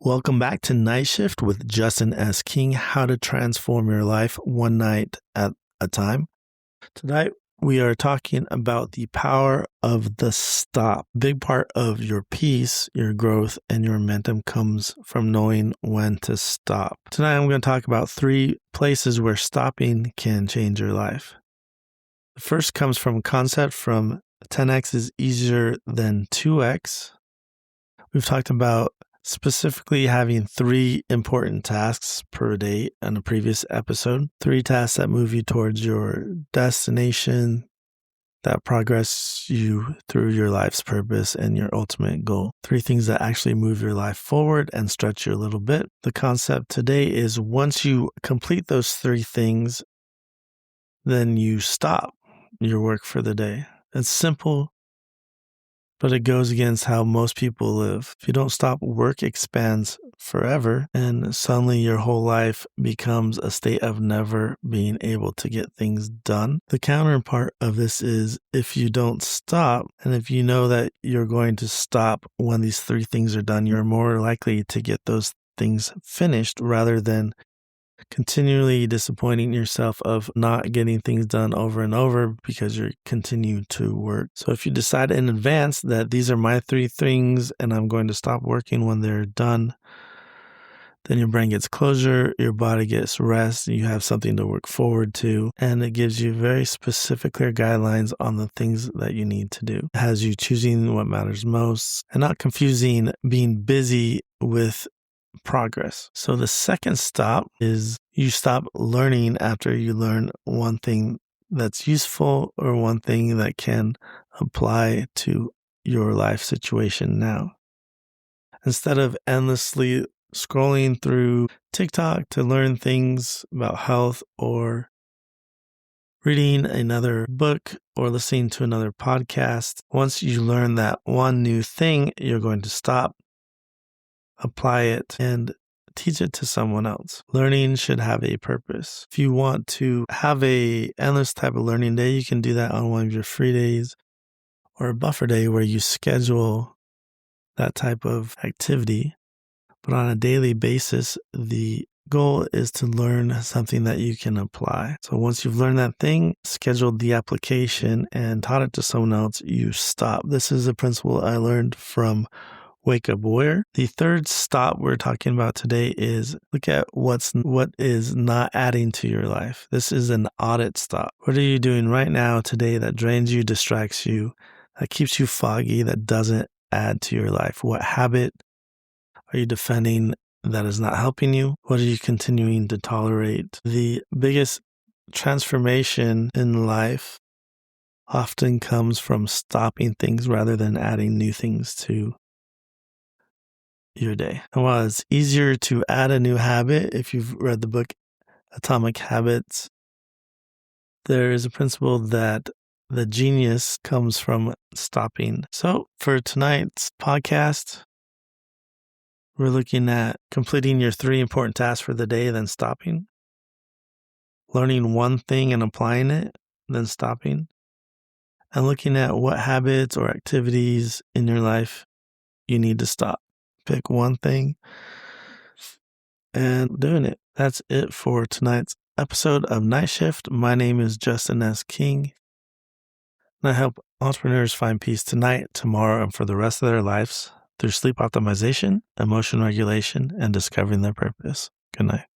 Welcome back to Night Shift with Justin S. King, how to transform your life one night at a time. Tonight, we are talking about the power of the stop. Big part of your peace, your growth, and your momentum comes from knowing when to stop. Tonight, I'm going to talk about 3 places where stopping can change your life. The first comes from a concept from 10x is easier than 2x. We've talked about specifically having 3 important tasks per day in a previous episode. 3 tasks that move you towards your destination, that progress you through your life's purpose and your ultimate goal. 3 things that actually move your life forward and stretch you a little bit. The concept today is once you complete those 3 things, then you stop your work for the day. It's simple, but it goes against how most people live. If you don't stop, work expands forever, and suddenly your whole life becomes a state of never being able to get things done. The counterpart of this is if you don't stop, and if you know that you're going to stop when these 3 things are done, you're more likely to get those things finished rather than continually disappointing yourself of not getting things done over and over because you're continuing to work. So if you decide in advance that these are my 3 things and I'm going to stop working when they're done, then your brain gets closure, your body gets rest, you have something to work forward to, and it gives you very specific, clear guidelines on the things that you need to do. It has you choosing what matters most and not confusing being busy with progress. So the second stop is you stop learning after you learn one thing that's useful or one thing that can apply to your life situation now. Instead of endlessly scrolling through TikTok to learn things about health or reading another book or listening to another podcast, once you learn that one new thing, you're going to stop, apply it, and teach it to someone else. Learning should have a purpose. If you want to have a endless type of learning day, you can do that on one of your free days or a buffer day where you schedule that type of activity. But on a daily basis, the goal is to learn something that you can apply. So once you've learned that thing, scheduled the application, and taught it to someone else, you stop. This is a principle I learned from Wake Up Warrior. The third stop we're talking about today is look at what is not adding to your life. This is an audit stop. What are you doing right now today that drains you, distracts you, that keeps you foggy, that doesn't add to your life? What habit are you defending that is not helping you? What are you continuing to tolerate? The biggest transformation in life often comes from stopping things rather than adding new things to your day. And while it's easier to add a new habit, if you've read the book Atomic Habits, there is a principle that the genius comes from stopping. So for tonight's podcast, we're looking at completing your 3 important tasks for the day, then stopping, learning one thing and applying it, then stopping, and looking at what habits or activities in your life you need to stop. Pick one thing and doing it. That's it for tonight's episode of Night Shift. My name is Justin S. King, and I help entrepreneurs find peace tonight, tomorrow, and for the rest of their lives through sleep optimization, emotion regulation, and discovering their purpose. Good night.